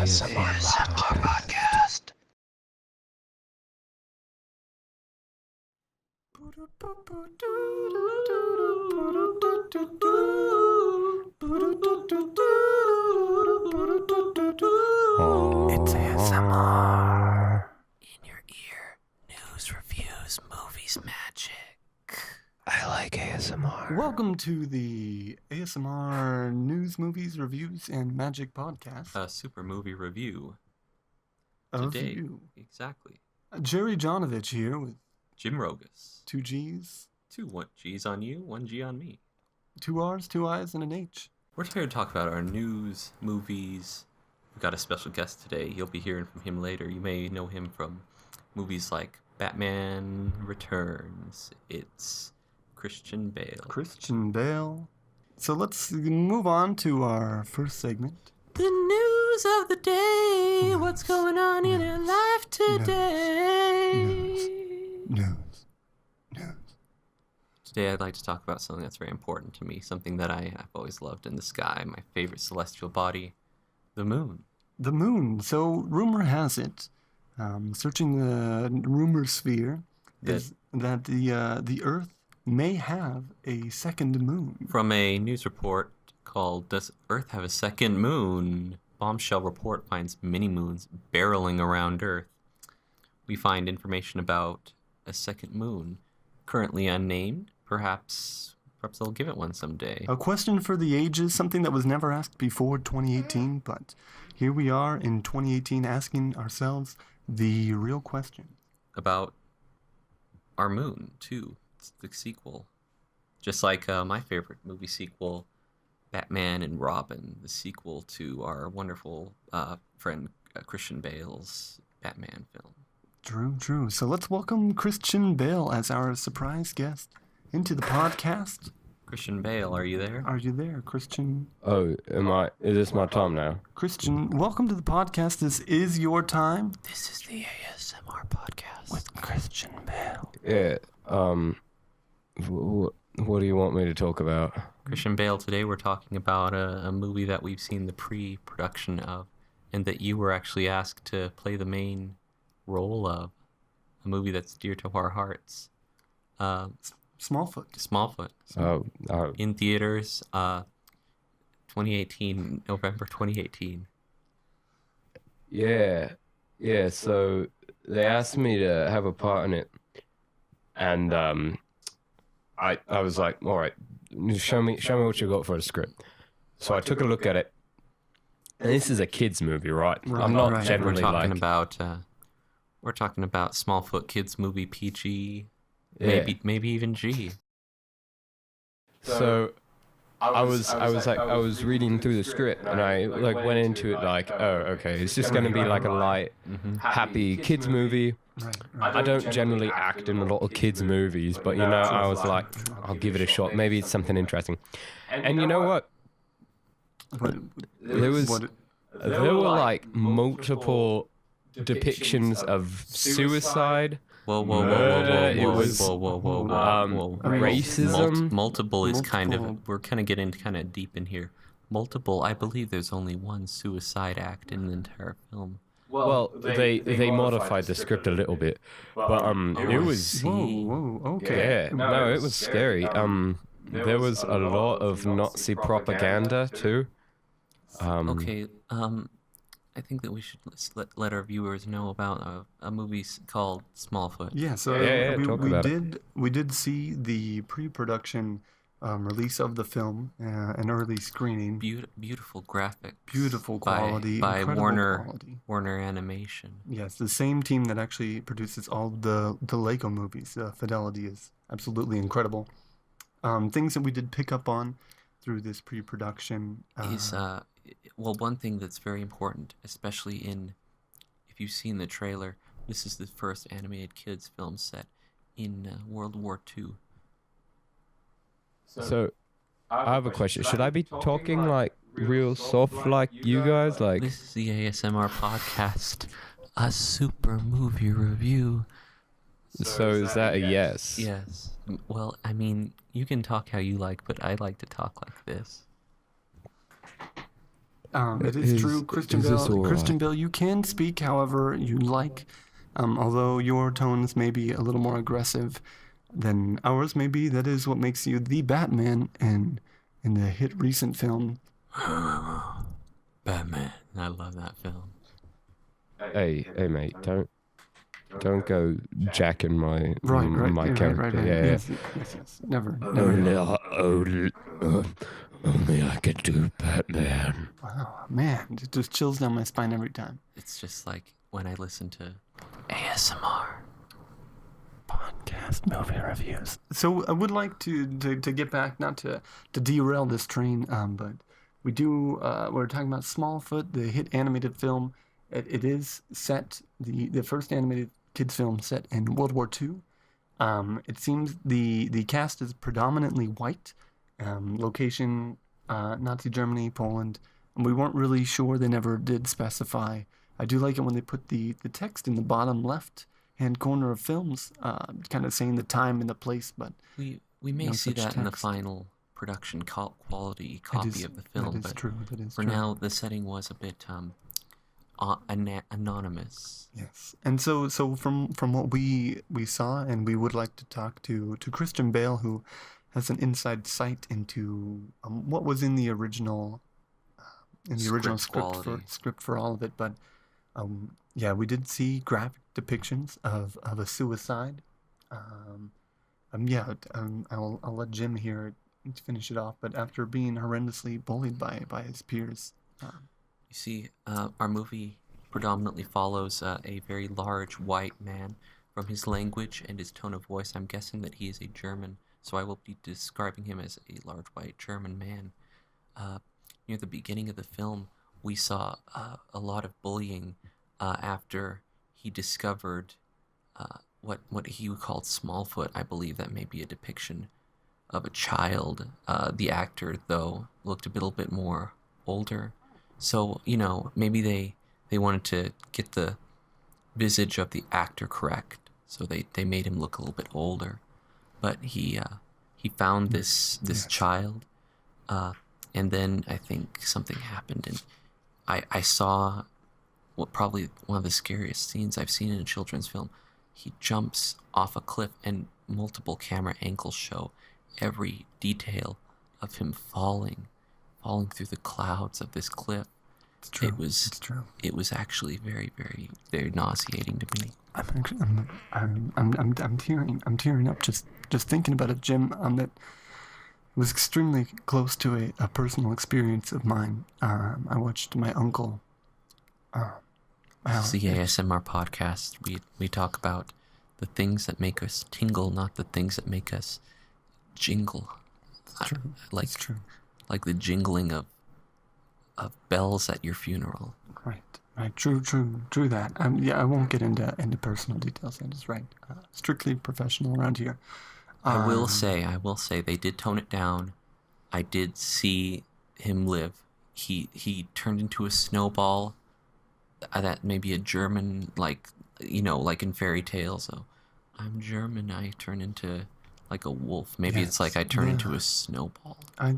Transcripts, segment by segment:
ASMR podcast. It's ASMR. In your ear, news, reviews, movies, magic. I like ASMR. Welcome to the ASMR News, Movies, Reviews, and Magic podcast. A super movie review Of today. you. Exactly. Jerry Jonovich here with Jim Rogus. 2 G's, 1 G's on you, 1 G on me. 2 R's, 2 I's, and an H. We're here to talk about our news, movies. We've got a special guest today. You'll be hearing from him later. You may know him from movies like Batman Returns. It's Christian Bale. Christian Bale. So let's move on to our first segment. The news of the day. What's going on in your life today? News. Today I'd like to talk about something that's very important to me, something that I've always loved in the sky, my favorite celestial body, the moon. The moon. So rumor has it, searching the rumor sphere, is that the Earth may have a second moon. From a news report called Does Earth Have a Second Moon? Bombshell report finds mini moons barreling around Earth. We find information about a second moon, currently unnamed. Perhaps they'll give it one someday. A question for the ages, something that was never asked before 2018, but here we are in 2018 asking ourselves the real question. About our moon, too. It's the sequel. Just like my favorite movie sequel, Batman and Robin, the sequel to our wonderful friend Christian Bale's Batman film. True. So let's welcome Christian Bale as our surprise guest into the podcast. Christian Bale, are you there? Are you there, Christian? Oh, is this my time now? Christian, welcome to the podcast. This is your time. This is the ASMR podcast. With Christian Bale. Yeah, what do you want me to talk about? Christian Bale, today we're talking about a movie that we've seen the pre-production of, and that you were actually asked to play the main role of. A movie that's dear to our hearts. Smallfoot. Oh, In theaters, 2018, November 2018. yeah. So they asked me to have a part in it, and I was like, all right, show me what you got for a script. So I took a look at it, and this is a kids movie, right? I'm not right. We're generally talking like about Smallfoot kids movie PG, Yeah. maybe even G. So I was reading through the script, and I went into it like, oh, okay, it's just gonna be like a light, happy kids movie. Right. I don't generally act in a lot of kids movies, but I was like, I'll give it a shot. Maybe it's something interesting. And you know what? There were like multiple depictions of suicide. Whoa, Racism. Multiple is we're kind of getting kind of deep in here. Multiple, I believe there's only one suicide act in the entire film. Well, they modified the script a little bit, but it was Whoa, okay. yeah, no, it was scary. There was a lot of Nazi propaganda too. Okay, I think that we should let our viewers know about a movie called Smallfoot. Yeah, so talk about we did see the pre-production release of the film, an early screening. Beautiful graphics. Beautiful quality, by incredible Warner quality. Warner Animation. Yes, the same team that actually produces all the Lego movies. Fidelity is absolutely incredible. Things that we did pick up on through this pre-production Is one thing that's very important, especially if you've seen the trailer, this is the first animated kids film set in World War II. So I have a question. Should I be talking like real soft like you guys? Like, This is the ASMR podcast, a super movie review. so is that a yes? Yes. Well, I mean, you can talk how you like, but I like to talk like this. It is true, Christian is this Bale. all Christian right? Bale, you can speak however you like, although your tones may be a little more aggressive than ours. Maybe that is what makes you the Batman in the hit recent film. Batman. I love that film. Hey, mate, don't go jacking my my character. Yeah. Yes. Never. Only I could do Batman. Wow, man, it just chills down my spine every time. It's just like when I listen to ASMR. Podcast movie reviews. So I would like to get back, not to derail this train, but we're talking about Smallfoot, the hit animated film. It is set, the first animated kids film set in World War II. It seems the cast is predominantly white. Location, Nazi Germany, Poland. And we weren't really sure. They never did specify. I do like it when they put the text in the bottom left-hand corner of films, kind of saying the time and the place, but We may no see such that in the text. final production quality copy of the film, That is but true. That is for true. now the setting was a bit anonymous. Yes, and so from what we saw, and we would like to talk to Christian Bale, who has an inside sight into what was in the original script for all of it. But yeah, we did see graphic depictions of a suicide. I'll let Jim here finish it off. But after being horrendously bullied by his peers. You see, our movie predominantly follows a very large white man. From his language and his tone of voice, I'm guessing that he is a German, so I will be describing him as a large white German man. Near the beginning of the film, we saw a lot of bullying after he discovered what he called Smallfoot. I believe that may be a depiction of a child. The actor, though, looked a little bit more older. So, maybe they wanted to get the visage of the actor correct. So they made him look a little bit older. But he found this child. And then I think something happened. And I saw what probably one of the scariest scenes I've seen in a children's film. He jumps off a cliff and multiple camera angles show every detail of him falling through the clouds of this cliff. It's true. It's true. It was actually very, very, very nauseating to me. I'm tearing up just thinking about it, Jim. That was extremely close to a personal experience of mine. I watched my uncle. This is the ASMR podcast. We talk about the things that make us tingle, not the things that make us jingle. It's true. It's true. Like the jingling of bells at your funeral. Right. True that. I won't get into personal details. That is right. Strictly professional around here. I will say, they did tone it down. I did see him live. He turned into a snowball. That may be a German, like in fairy tales. So, I'm German. I turn into like a wolf. Maybe it's like I turn into a snowball. I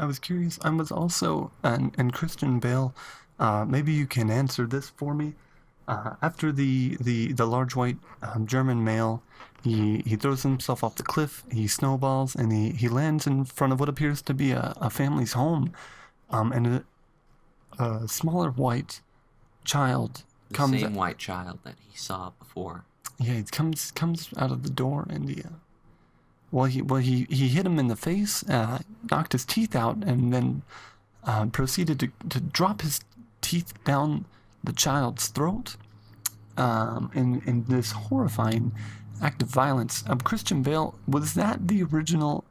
was curious. I was also, and Christian Bale, maybe you can answer this for me. After the large white German male, he throws himself off the cliff, he snowballs, and he lands in front of what appears to be a family's home. And a smaller white child comes... The same white child that he saw before. Yeah, he comes out of the door, and he hit him in the face, knocked his teeth out, and then proceeded to drop his teeth down the child's throat in this horrifying act of violence. Christian Bale, was that the original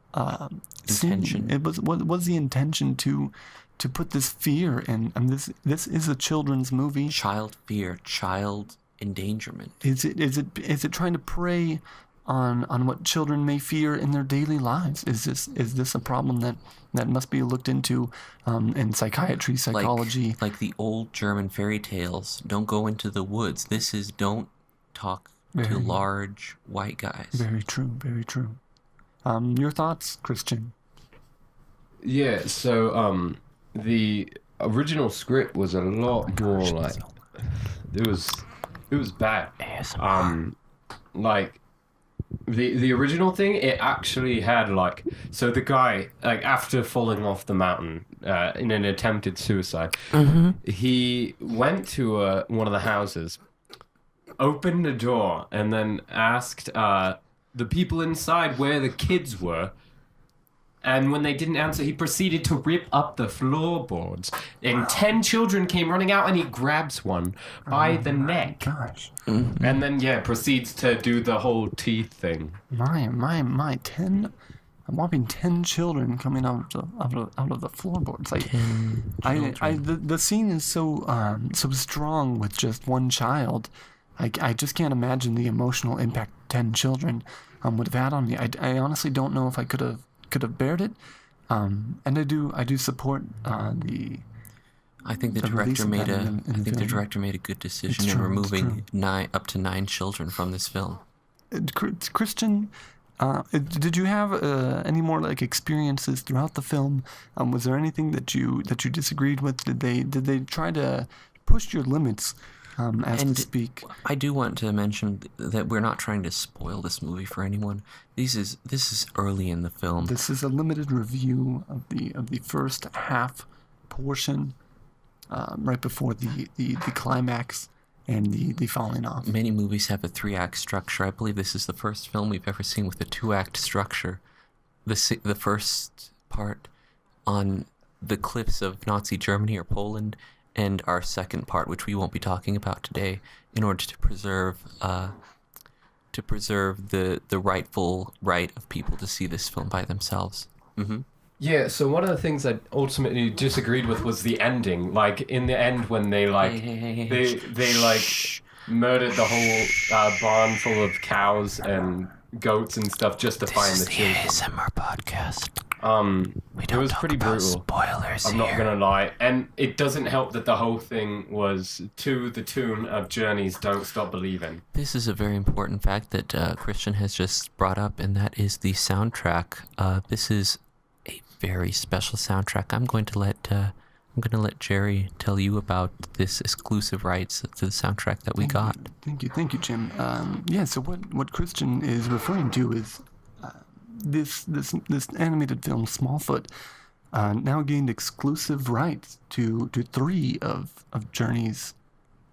intention? It was. What was the intention to put this fear in? This is a children's movie. Child fear, child endangerment. Is it trying to prey on what children may fear in their daily lives? Is this a problem that must be looked into in psychiatry, psychology? Like the old German fairy tales, don't go into the woods. This is don't talk to large white guys. Very true, very true. Your thoughts, Christian? Yeah, so the original script was a lot more like it was bad. Like the original thing, it actually had like, so the guy, like, after falling off the mountain in an attempted suicide, he went to one of the houses, opened the door, and then asked the people inside where the kids were. And when they didn't answer, he proceeded to rip up the floorboards. And 10 children came running out, and he grabs one by the neck. Gosh. And then, proceeds to do the whole teeth thing. My 10, a whopping 10 children coming out of the floorboards. Like, the scene is so strong with just one child. I just can't imagine the emotional impact 10 children would have had on me. I honestly don't know if I could have bared it, and I do support the. I think the director made the director made a good decision in removing up to 9 children from this film. Christian, did you have any more like experiences throughout the film? Was there anything that you disagreed with? Did they try to push your limits? As to speak. I do want to mention that we're not trying to spoil this movie for anyone. This is early in the film. This is a limited review of the first half portion, right before the climax and the falling off. Many movies have a 3-act structure. I believe this is the first film we've ever seen with a 2-act structure. The first part on the cliffs of Nazi Germany or Poland, and our second part, which we won't be talking about today, in order to preserve the rightful right of people to see this film by themselves. Mm-hmm. Yeah, so one of the things I ultimately disagreed with was the ending. Like, in the end, when they murdered the whole barn full of cows and goats and stuff just to find the children. This is the ASMR podcast. It was pretty brutal. Spoilers. I'm not gonna lie, and it doesn't help that the whole thing was to the tune of Journey's "Don't Stop Believing." This is a very important fact that Christian has just brought up, and that is the soundtrack. This is a very special soundtrack. I'm going to let Jerry tell you about this exclusive rights to the soundtrack that we got. Thank you, Jim. So what Christian is referring to is. This animated film, Smallfoot, now gained exclusive rights to 3 of Journey's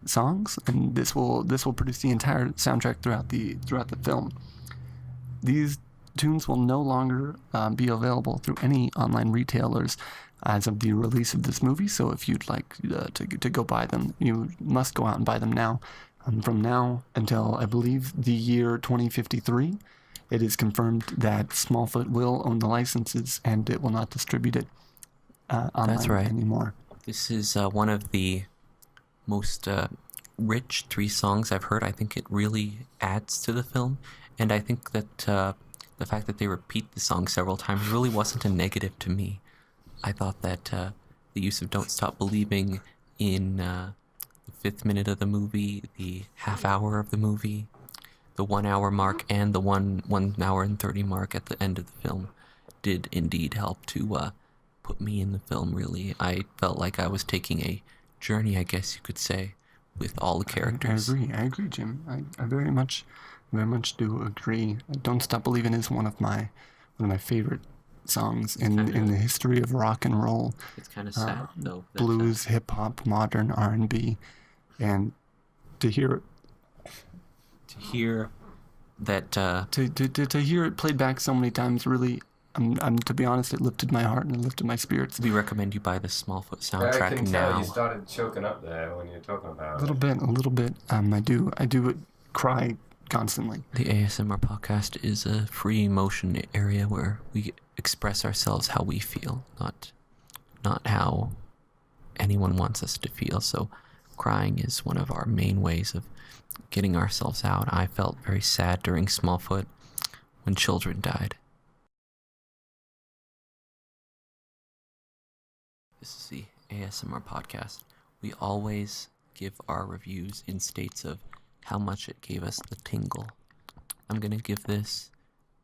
songs, and this will produce the entire soundtrack throughout the film. These tunes will no longer be available through any online retailers as of the release of this movie. So if you'd like to go buy them, you must go out and buy them now. From now until I believe the year 2053. It is confirmed that Smallfoot will own the licenses and it will not distribute it online anymore. This is one of the most rich 3 songs I've heard. I think it really adds to the film, and I think that the fact that they repeat the song several times really wasn't a negative to me. I thought that the use of "Don't Stop Believing" in the 5th minute of the movie, the half hour of the movie, the 1 hour mark, and the 1 hour and 30 mark at the end of the film did indeed help to put me in the film, really. I felt like I was taking a journey, I guess you could say, with all the characters. I agree, Jim. I very much do agree. "Don't Stop Believing" is one of my favorite songs in the history of rock and roll. It's kind of sad, though. Blues, hip-hop, modern R&B, and to hear that to hear it played back so many times, really, to be honest, it lifted my heart and it lifted my spirits. We recommend you buy the Smallfoot soundtrack I can tell now. you started choking up there when you're talking about a little bit. I do cry constantly. The ASMR podcast is a free emotion area where we express ourselves how we feel, not how anyone wants us to feel. So crying is one of our main ways of getting ourselves out. I felt very sad during Smallfoot when children died. This is the ASMR podcast. We always give our reviews in states of how much it gave us the tingle. I'm going to give this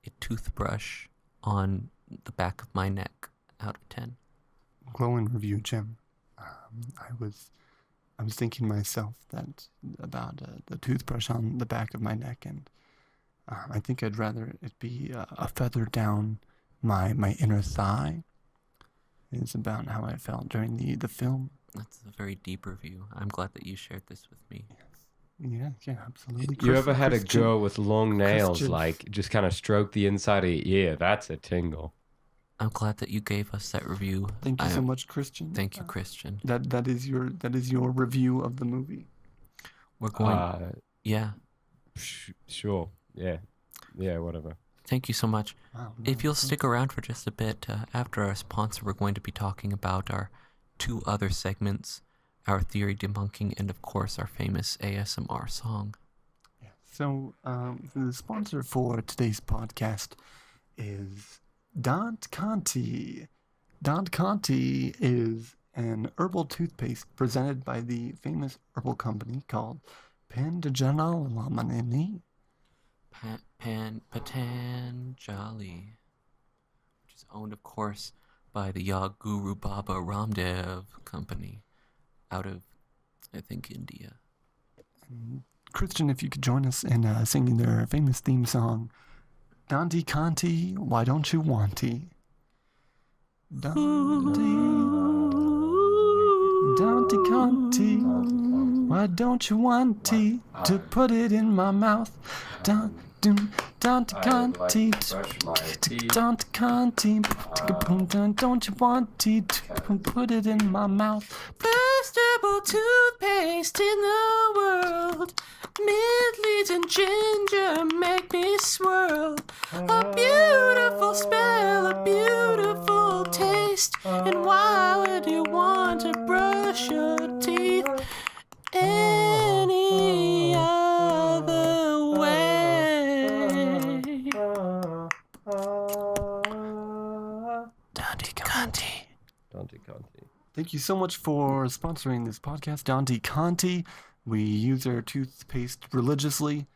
a toothbrush on the back of my neck out of 10. Glowing review, Jim. I was thinking myself that about the toothbrush on the back of my neck, and I think I'd rather it be a feather down my inner thigh. Is about how I felt during the film. That's a very deep review. I'm glad that you shared this with me. Yeah, absolutely. You ever had a Christian- girl with long nails, Christian- like just kind of stroke the inside of your ear? That's a tingle. I'm glad that you gave us that review. Thank you so much, Christian. Thank you, Christian. That is your review of the movie. We're going. Yeah. Sure. Yeah, whatever. Thank you so much. Wow, If you'll stick around for just a bit, after our sponsor, we're going to be talking about our 2 other segments, our theory debunking, and of course our famous ASMR song. So, the sponsor for today's podcast is Dant Conti. Dant Conti is an herbal toothpaste presented by the famous herbal company called Pandajanalamanini. Patanjali, which is owned, of course, by the Yog Guru Baba Ramdev company out of, I think, India. Christian, if you could join us in singing their famous theme song, Dante Conti, why don't you wanty? Dante Conti, why don't you wanty to put it in my mouth? Dante Conti, Dante Conti, don't you wanty to put it in my mouth? Best herbal toothpaste in the world. Mint leaves and ginger make me swirl. A beautiful smell, a beautiful taste. And why would you want to brush your teeth any other way? Dante Conti. Dante Conti. Thank you so much for sponsoring this podcast, Dante Conti. We use their toothpaste religiously.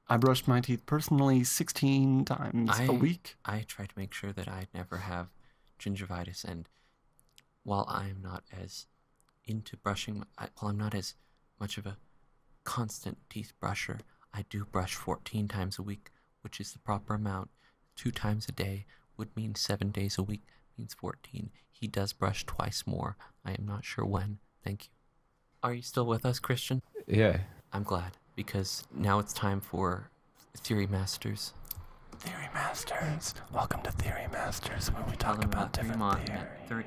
I brush my teeth personally 16 times a week. I try to make sure that I never have gingivitis, and while I'm not as into brushing, while I'm not as much of a constant teeth brusher, I do brush 14 times a week, which is the proper amount. 2 times a day would mean 7 days a week, means 14. He does brush twice more. I am not sure when. Thank you. Are you still with us, Christian? Yeah. I'm glad, because now it's time for Theory Masters. Theory Masters. Welcome to Theory Masters, where we Tell talk them about different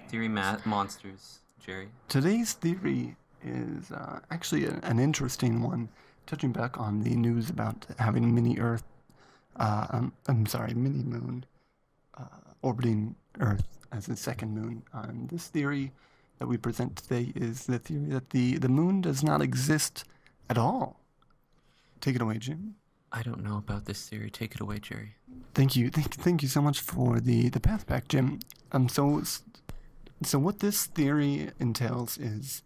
theories. monsters, Jerry. Today's theory is actually an interesting one, touching back on the news about having mini moon orbiting Earth as a second moon. This theory that we present today is the theory that the moon does not exist at all. Take it away, Jim. I don't know about this theory. Take it away, Jerry. Thank you so much for the path back, Jim. So what this theory entails is,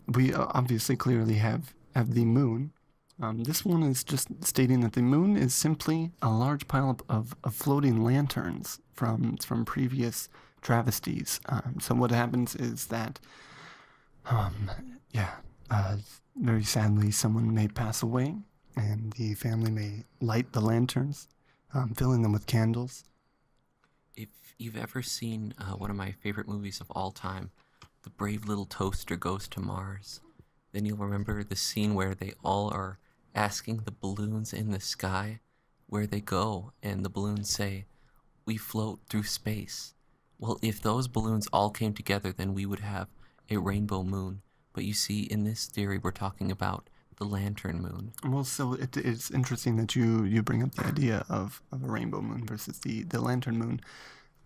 we obviously clearly have the moon. This one is just stating that the moon is simply a large pile of floating lanterns from previous travesties. So what happens is that, very sadly, someone may pass away, and the family may light the lanterns, filling them with candles. If you've ever seen one of my favorite movies of all time, The Brave Little Toaster Goes to Mars, then you'll remember the scene where they all are asking the balloons in the sky where they go, and the balloons say, "We float through space." Well, if those balloons all came together, then we would have a rainbow moon. But you see, in this theory, we're talking about the lantern moon. Well, so it's interesting that you bring up the idea of a rainbow moon versus the lantern moon.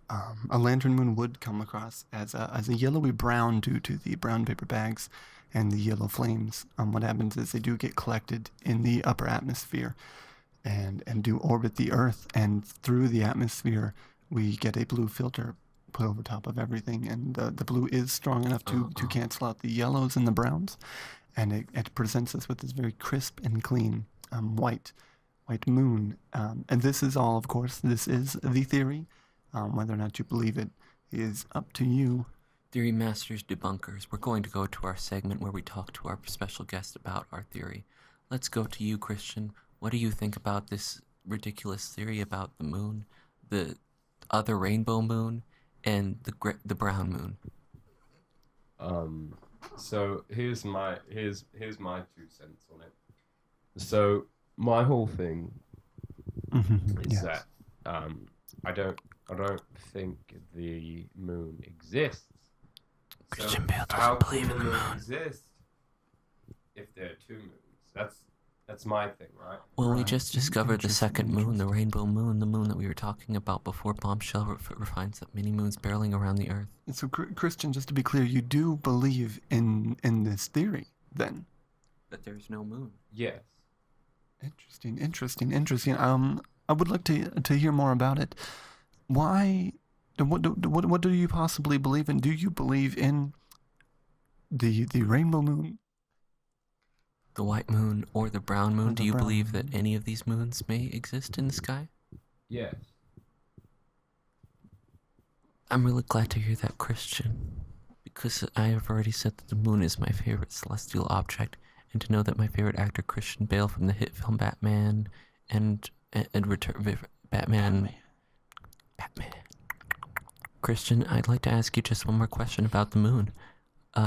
A lantern moon would come across as a yellowy brown due to the brown paper bags and the yellow flames. What happens is they do get collected in the upper atmosphere and do orbit the Earth, and through the atmosphere we get a blue filter put over top of everything, and the blue is strong enough to cancel out the yellows and the browns, and it presents us with this very crisp and clean white moon. And this is all, of course, this is the theory. Whether or not you believe it is up to you. Theory Masters Debunkers, we're going to go to our segment where we talk to our special guest about our theory. Let's go to you, Christian. What do you think about this ridiculous theory about the moon, the other rainbow moon, and the brown moon? So here's my 2 cents on it. So my whole thing is that I don't think the moon exists. Christian Bale doesn't believe in the moon. Exist if there are 2 moons. That's my thing, right? Well, we just discovered the second moon, the rainbow moon, the moon that we were talking about before. Bombshell finds that many moons barreling around the Earth. So, Christian, just to be clear, you do believe in this theory, then? That there's no moon. Yes. Interesting. I would like to hear more about it. Why? What do you possibly believe in? Do you believe in the rainbow moon? The white moon or the brown moon? Do you believe that any of these moons may exist in the sky? Yes. I'm really glad to hear that, Christian, because I have already said that the moon is my favorite celestial object, and to know that my favorite actor, Christian Bale, from the hit film Batman and Batman. Christian, I'd like to ask you just one more question about the moon.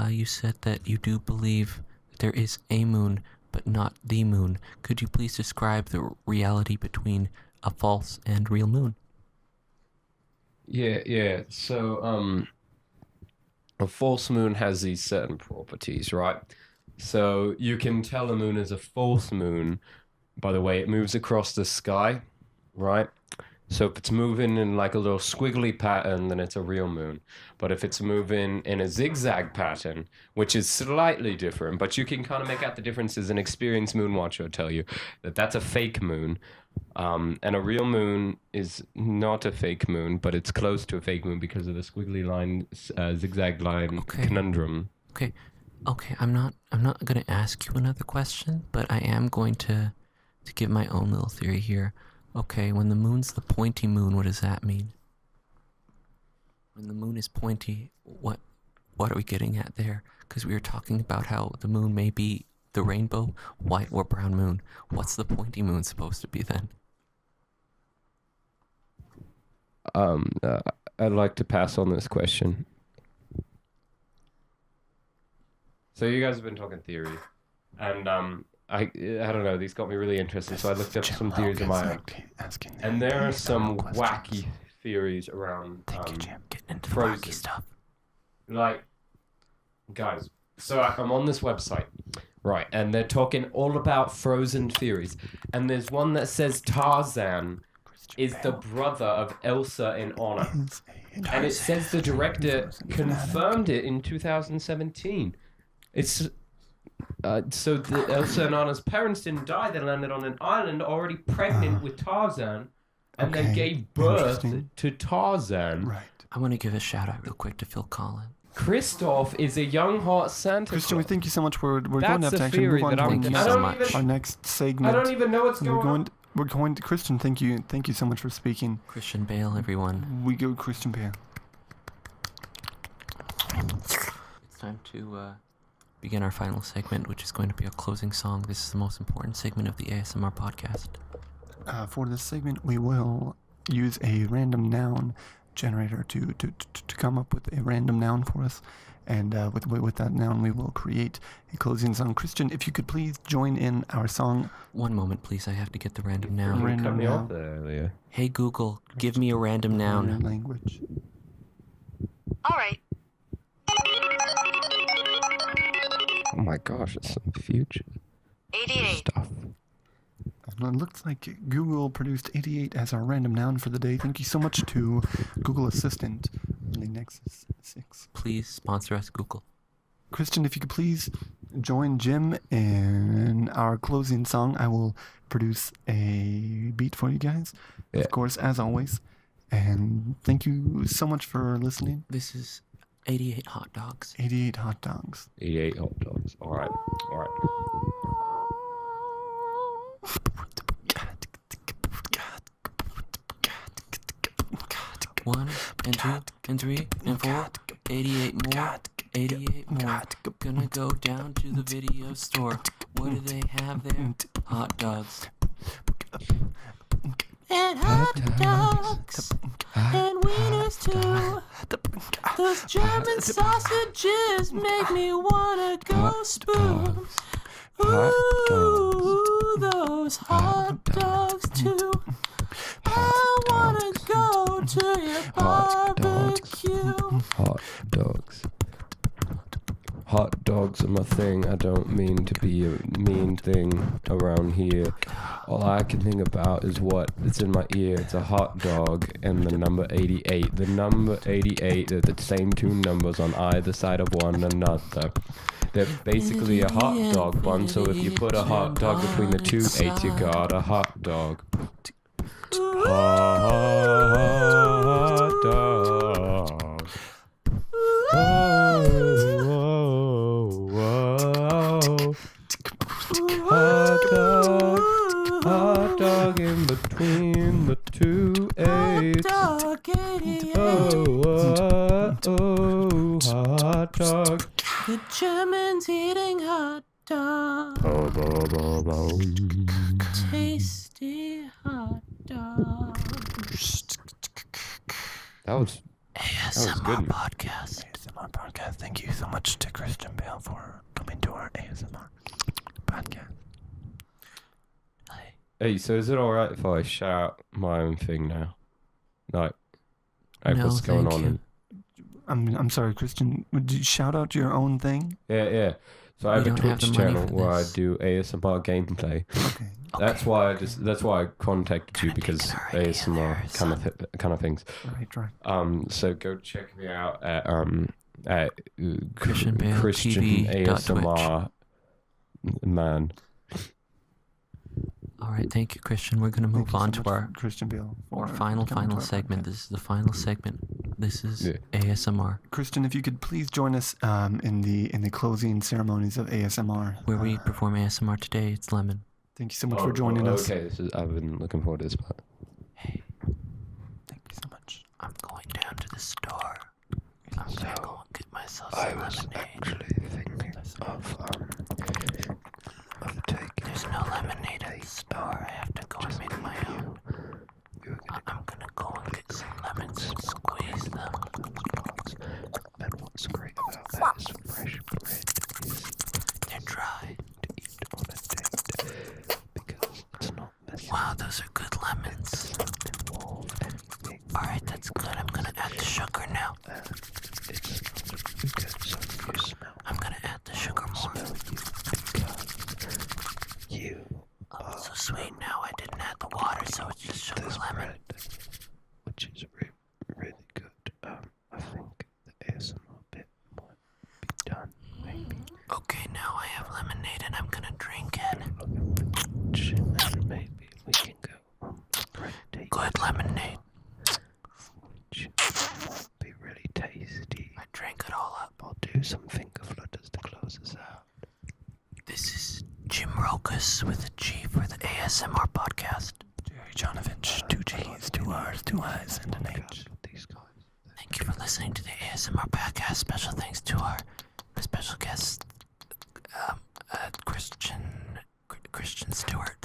You said that you do believe there is a moon, but not the moon. Could you please describe the reality between a false and real moon? Yeah. So, a false moon has these certain properties, right? So you can tell a moon is a false moon by the way it moves across the sky, right? So if it's moving in like a little squiggly pattern, then it's a real moon. But if it's moving in a zigzag pattern, which is slightly different, but you can kind of make out the differences, an experienced moon watcher will tell you that that's a fake moon. And a real moon is not a fake moon, but it's close to a fake moon because of the squiggly line, zigzag line conundrum. Okay. I'm not going to ask you another question, but I am going to give my own little theory here. Okay, when the moon's the pointy moon, what does that mean? When the moon is pointy, what are we getting at there? Because we were talking about how the moon may be the rainbow, white or brown moon. What's the pointy moon supposed to be then? I'd like to pass on this question. So you guys have been talking theory, and I don't know, these got me really interested, so I looked up some theories of my own. And there are some wacky theories around Thank you, Jim. Getting into the Frozen. wacky stuff. Like, guys, so I'm on this website, right, and they're talking all about Frozen theories. And there's one that says Tarzan is the brother of Elsa in Honor. And it says the director confirmed it in 2017. It's... so Elsa and Anna's parents didn't die. They landed on an island already pregnant with Tarzan. And they gave birth to Tarzan. Right. I want to give a shout out real quick to Phil Collins. Kristoff is a young hot Santa Christian, we Claus. thank you so much. We're going to have That's to a actually theory move on that to Thank you so much. our next segment. I don't even know what's going on. We're going to Christian. Thank you so much for speaking. Christian Bale, everyone. We go Christian Bale. It's time to begin our final segment, which is going to be our closing song. This is the most important segment of the ASMR podcast. For this segment, we will use a random noun generator to come up with a random noun for us. And with that noun, we will create a closing song. Christian, if you could please join in our song. One moment, please. I have to get the random noun. Random Cut me noun. off there earlier. Hey, Google, give me a random noun. Language. All right. Oh my gosh, it's some future 88. stuff. It looks like Google produced 88 as our random noun for the day. Thank you so much to Google Assistant on the Nexus 6. Please sponsor us, Google. Christian, if you could please join Jim in our closing song. I will produce a beat for you guys, Yeah. of course, as always. And thank you so much for listening. This is 88 hot dogs. 88 hot dogs. 88 hot dogs. All right. 1 and 2 and 3 and 4. 88 more. 88 more. Gonna go down to the video store. What do they have there? Hot dogs. And hot dogs. And wieners too. Those German sausages make me wanna go spoon. Ooh, those hot dogs too. I wanna go to your barbecue. Hot dogs. Hot dogs are my thing. I don't mean to be a mean thing around here. All I can think about is what's in my ear. It's a hot dog and the number 88. The number 88 are the same two numbers on either side of one another. They're basically a hot dog bun, so if you put a hot dog between the two 8s, you got a hot dog. Hot dog. Hot dog in between the two 8s. Hot dog. The Germans eating hot dogs. Tasty hot dogs. That was ASMR good. podcast. ASMR podcast. Thank you so much to Christian Bale for coming to our ASMR podcast. Hey, so is it alright if I shout my own thing now? Like No, what's going thank on? you. I'm sorry, Christian. Would you shout out your own thing? Yeah. So I have We a don't have Twitch the money channel for where I this. do ASMR gameplay. Okay. That's why I contacted you, because Get our idea ASMR there, kind of things. Right. So go check me out at Christian Bale Christian TV ASMR man. All right, thank you, Christian. We're going to move on to our Christian Bale. final segment. This is the final segment. This is ASMR, Christian, if you could please join us in the closing ceremonies of ASMR. where we perform ASMR today. It's Lemon. Thank you so much for joining us. Okay, I've been looking forward to this part. Hey, Thank you so much. I'm going down to the store. I'm going to go and get myself I some was lemonade. actually thinking of taking. There's no lemonade at the store. I have to go and make my own. I'm going to go and get some lemons and squeeze them. And what's great about that is fresh bread is They're dry. to eat on a date because it's not messy. Wow, those are good lemons. Alright, that's good. I'm going to add the sugar now. It's good, so you smell. I'm going to add the sugar more. You Oh, it's so sweet now. I didn't add the water, so it's just sugar this lemon. bread, which is really good. I think the ASMR bit might be done, maybe. Okay, now I have lemonade and I'm going to drink it. And maybe we can go on a bread date. Good lemonade. Which might be really tasty. I drank it all up. I'll do some finger flutters to close us out. This is Jim Rokas with a G for the ASMR podcast. Jerry Jonovich, 2 G's, 2 R's, 2 I's, and an H. These guys. Thank you for listening to the ASMR podcast. Special thanks to our special guest, Christian Stewart.